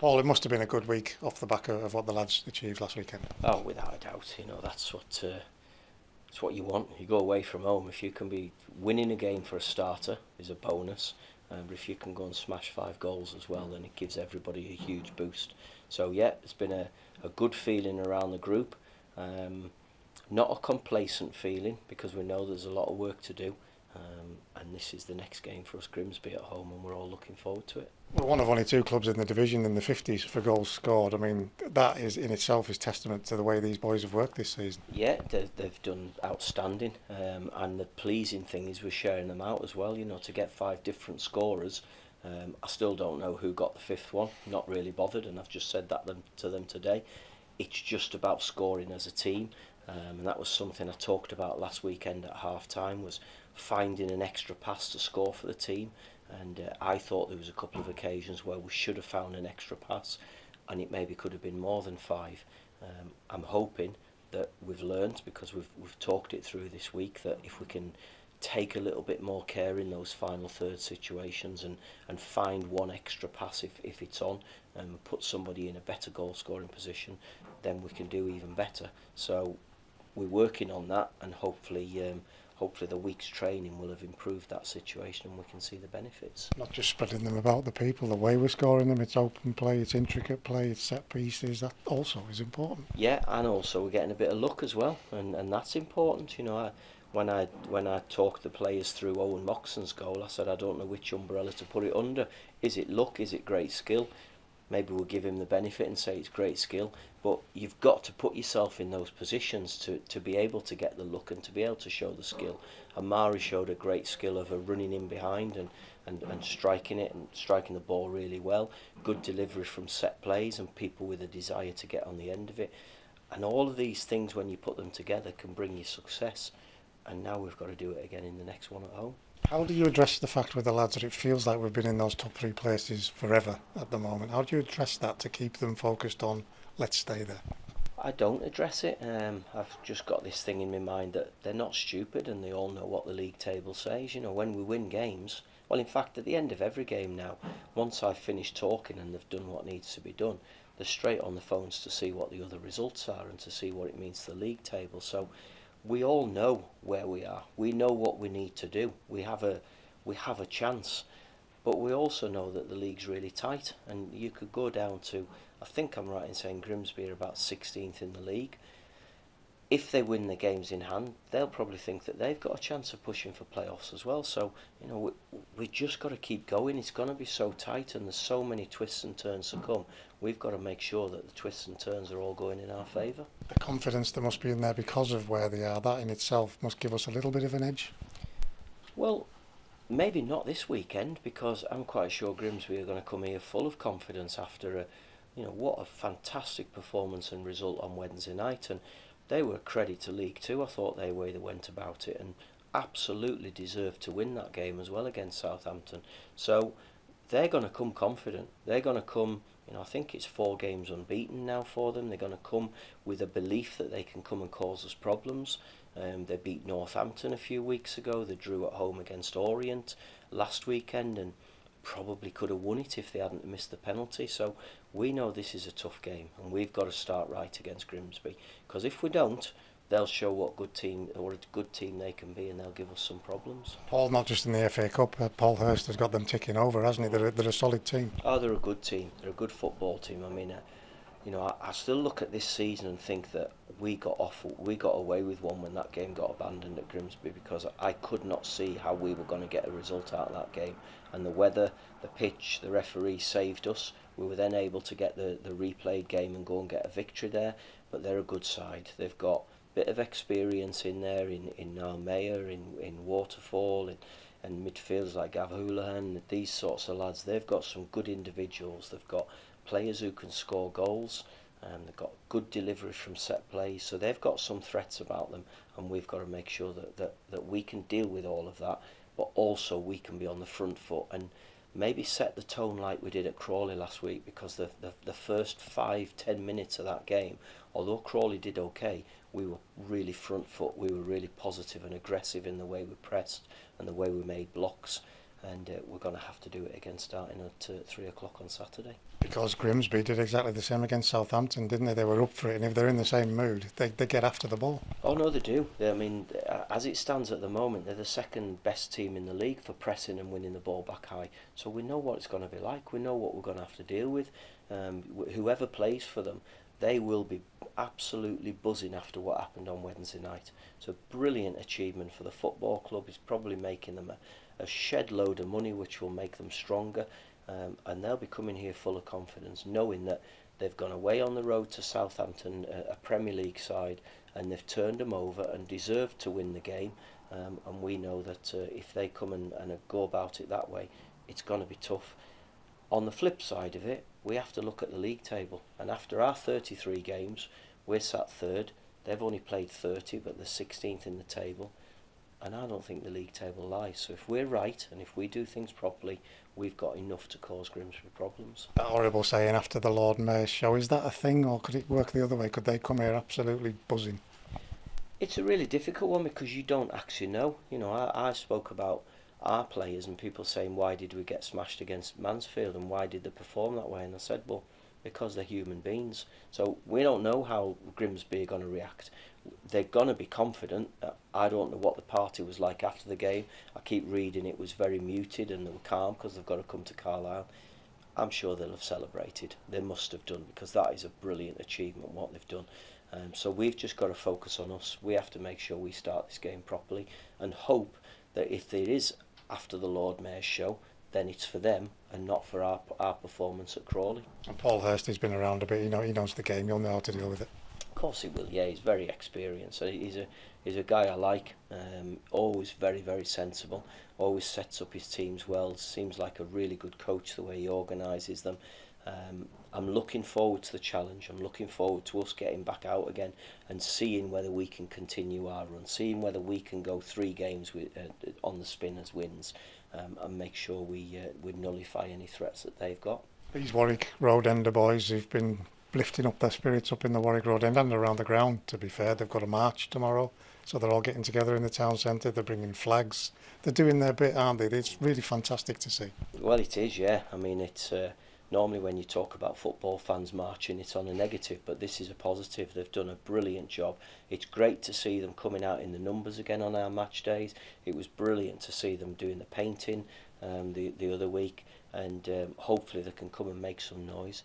Paul, it must have been a good week off the back of what the lads achieved last weekend. Oh, without a doubt, that's what you want. You go away from home, if you can be winning a game for a starter is a bonus. But if you can go and smash 5 goals as well, then it gives everybody a huge boost. So yeah, it's been a good feeling around the group. Not a complacent feeling because we know there's a lot of work to do. And this is the next game for us, Grimsby at home, and we're all looking forward to it. We're one of only two clubs in the division in the 50s for goals scored. I mean, that is in itself is testament to the way these boys have worked this season. Yeah, they've done outstanding, and the pleasing thing is we're sharing them out as well. To get 5 different scorers. I still don't know who got the 5th one. Not really bothered, and I've just said that to them today. It's just about scoring as a team, and that was something I talked about last weekend at half time, was finding an extra pass to score for the team. And I thought there was a couple of occasions where we should have found an extra pass, and it maybe could have been more than 5. I'm hoping that we've learned, because we've talked it through this week, that if we can take a little bit more care in those final third situations and find one extra pass if it's on, and put somebody in a better goal scoring position, then we can do even better. So we're working on that, and hopefully the week's training will have improved that situation and we can see the benefits. Not just spreading them about the people, the way we're scoring them, it's open play, it's intricate play, it's set pieces, that also is important. Yeah, and also we're getting a bit of luck as well, and that's important. When I talked the players through Owen Moxon's goal, I said I don't know which umbrella to put it under. Is it luck? Is it great skill? Maybe we'll give him the benefit and say it's great skill, but you've got to put yourself in those positions to be able to get the look and to be able to show the skill. Amari showed a great skill of running in behind and striking it and striking the ball really well. Good delivery from set plays and people with a desire to get on the end of it. And all of these things, when you put them together, can bring you success. And now we've got to do it again in the next one at home. How do you address the fact with the lads that it feels like we've been in those top 3 places forever at the moment? How do you address that to keep them focused on let's stay there? I don't address it. I've just got this thing in my mind that they're not stupid and they all know what the league table says. When we win games, well, in fact, at the end of every game now, once I've finished talking and they've done what needs to be done, they're straight on the phones to see what the other results are and to see what it means to the league table. So we all know where we are. We know what we need to do. We have a chance, but we also know that the league's really tight, and you could go down to, I think I'm right in saying Grimsby are about 16th in the league. If they win the games in hand, they'll probably think that they've got a chance of pushing for playoffs as well. So we just got to keep going. It's going to be so tight, and there's so many twists and turns to come. We've got to make sure that the twists and turns are all going in our favour. The confidence that must be in there because of where they are, that in itself must give us a little bit of an edge. Well, maybe not this weekend, because I'm quite sure Grimsby are going to come here full of confidence after what a fantastic performance and result on Wednesday night, and they were a credit to League Two. I thought they went about it and absolutely deserved to win that game as well against Southampton. So they're going to come confident. They're going to come, I think it's 4 games unbeaten now for them. They're going to come with a belief that they can come and cause us problems. They beat Northampton a few weeks ago. They drew at home against Orient last weekend and probably could have won it if they hadn't missed the penalty. So we know this is a tough game and we've got to start right against Grimsby, because if we don't, they'll show what good team they can be, and they'll give us some problems. Paul, not just in the FA Cup, Paul Hurst has got them ticking over, hasn't he? They're a solid team. Oh, they're a good team. They're a good football team. I mean, I still look at this season and think that we got away with one when that game got abandoned at Grimsby, because I could not see how we were going to get a result out of that game. And the weather, the pitch, the referee saved us. We were then able to get the replayed game and go and get a victory there. But they're a good side. They've got a bit of experience in there, in Narmea, in Waterfall, and midfielders like Gav Houlihan, these sorts of lads. They've got some good individuals. They've got players who can score goals, and they've got good delivery from set plays. So they've got some threats about them, and we've got to make sure that we can deal with all of that, but also we can be on the front foot and maybe set the tone like we did at Crawley last week, because the first 5-10 minutes of that game, although Crawley did okay, we were really front foot. We were really positive and aggressive in the way we pressed and the way we made blocks. and we're going to have to do it again starting at 3 o'clock on Saturday. Because Grimsby did exactly the same against Southampton, didn't they? They were up for it, and if they're in the same mood, they get after the ball. Oh no, they do. I mean, as it stands at the moment, they're the second best team in the league for pressing and winning the ball back high. So we know what it's going to be like. We know what we're going to have to deal with. Whoever plays for them, they will be absolutely buzzing after what happened on Wednesday night. It's a brilliant achievement for the football club. It's probably making them a shed load of money, which will make them stronger. And they'll be coming here full of confidence, knowing that they've gone away on the road to Southampton, a Premier League side, and they've turned them over and deserved to win the game. And we know that if they come and go about it that way, it's going to be tough. On the flip side of it, we have to look at the league table. And after our 33 games, we're sat third. They've only played 30, but they're 16th in the table. And I don't think the league table lies. So if we're right and if we do things properly, we've got enough to cause Grimsby problems. That horrible saying after the Lord Mayor's show, is that a thing, or could it work the other way? Could they come here absolutely buzzing? It's a really difficult one because you don't actually know. You know, I spoke about our players and people saying, why did we get smashed against Mansfield and why did they perform that way? And I said, well, because they're human beings. So we don't know how Grimsby are going to react. They're going to be confident. I don't know what the party was like after the game. I keep reading it was very muted and they were calm because they've got to come to Carlisle. I'm sure they'll have celebrated. They must have done, because that is a brilliant achievement what they've done. So we've just got to focus on us. We have to make sure we start this game properly and hope that if there is after the Lord Mayor's show, then it's for them and not for our performance at Crawley. And Paul Hursty's been around a bit. He knows the game. He'll know how to deal with it. Of course he will. Yeah, he's very experienced. He's a guy I like. Always very, very sensible. Always sets up his teams well. Seems like a really good coach the way he organises them. I'm looking forward to the challenge. I'm looking forward to us getting back out again and seeing whether we can continue our run, seeing whether we can go 3 games with, on the spin as wins, and make sure we nullify any threats that they've got. These Warwick Road Ender boys who've been lifting up their spirits up in the Warwick Road End and around the ground, to be fair. They've got a march tomorrow, so they're all getting together in the town centre. They're bringing flags. They're doing their bit, aren't they? It's really fantastic to see. Well, it is, yeah. I mean, it's normally when you talk about football fans marching, it's on a negative, but this is a positive. They've done a brilliant job. It's great to see them coming out in the numbers again on our match days. It was brilliant to see them doing the painting the other week, and hopefully they can come and make some noise.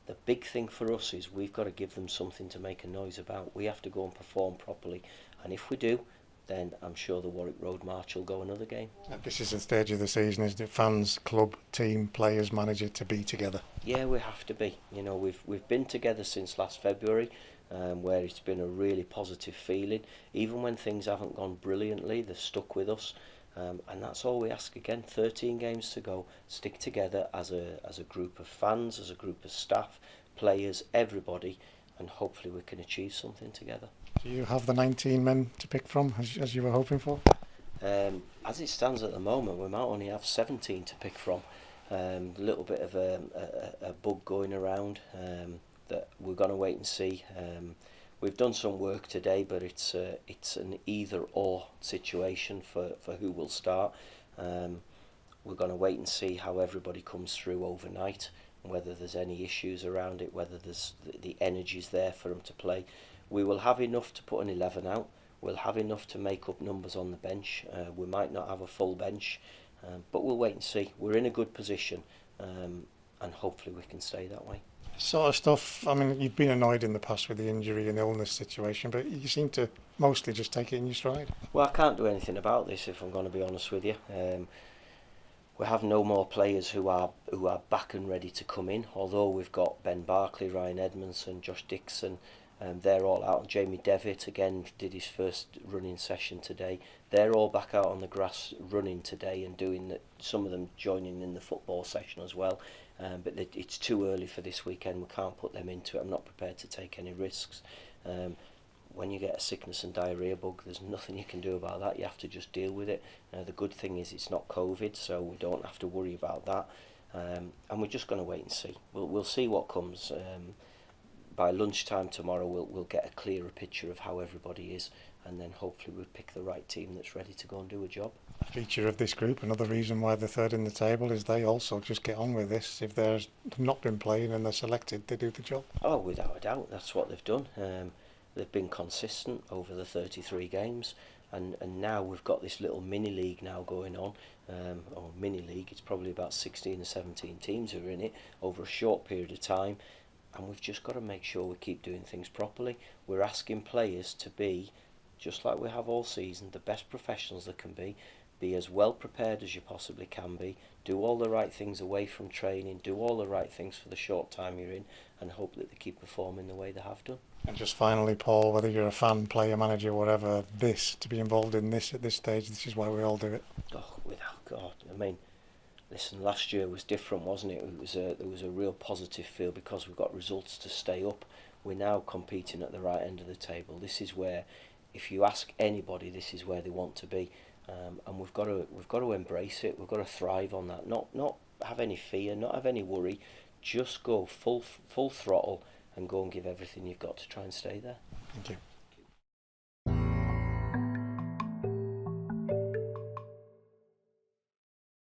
The big thing for us is we've got to give them something to make a noise about. We have to go and perform properly, and if we do, then I'm sure the Warwick Road March will go another game. This is the stage of the season, isn't it? Fans, club, team, players, manager to be together. Yeah, we have to be. You know, we've been together since last February, where it's been a really positive feeling. Even when things haven't gone brilliantly, they've stuck with us. And that's all we ask again. 13 games to go. Stick together as a group of fans, as a group of staff, players, everybody, and hopefully we can achieve something together. Do you have the 19 men to pick from, as you were hoping for? As it stands at the moment, we might only have 17 to pick from. A little bit of a bug going around that we're going to wait and see. We've done some work today, but it's an either-or situation for who will start. We're going to wait and see how everybody comes through overnight, whether there's any issues around it, whether there's the energy's there for them to play. We will have enough to put an 11 out. We'll have enough to make up numbers on the bench. We might not have a full bench, but we'll wait and see. We're in a good position, and hopefully we can stay that way. Sort of stuff. I mean, you've been annoyed in the past with the injury and illness situation, but you seem to mostly just take it in your stride. Well, I can't do anything about this, if I'm going to be honest with you. We have no more players who are back and ready to come in, although we've got Ben Barkley, Ryan Edmondson, Josh Dixon. They're all out. Jamie Devitt again did his first running session today. They're all back out on the grass running today and doing some of them joining in the football session as well. But it's too early for this weekend. We can't put them into it. I'm not prepared to take any risks. When you get a sickness and diarrhea bug, there's nothing you can do about that. You have to just deal with it. The good thing is it's not COVID, so we don't have to worry about that. And we're just going to wait and see. We'll see what comes. By lunchtime tomorrow, we'll get a clearer picture of how everybody is, and then hopefully we'll pick the right team that's ready to go and do a job. Feature of this group, another reason why they're third in the table, is they also just get on with this. If they've not been playing and they're selected, they do the job. Oh, without a doubt, that's what they've done. They've been consistent over the 33 games, and now we've got this little mini league now going on. Or mini league, it's probably about 16 or 17 teams who are in it over a short period of time, and we've just got to make sure we keep doing things properly. We're asking players to be, just like we have all season, the best professionals they can be as well prepared as you possibly can be, do all the right things away from training, do all the right things for the short time you're in, and hope that they keep performing the way they have done. And just finally, Paul, whether you're a fan, player, manager, whatever, to be involved in this at this stage, this is why we all do it. Oh, without God, I mean, listen, last year was different, wasn't it? There was a real positive feel because we've got results to stay up. We're now competing at the right end of the table. This is where, if you ask anybody, this is where they want to be. And we've got to embrace it. We've got to thrive on that. Not have any fear, not have any worry. Just go full throttle and go and give everything you've got to try and stay there. Thank you.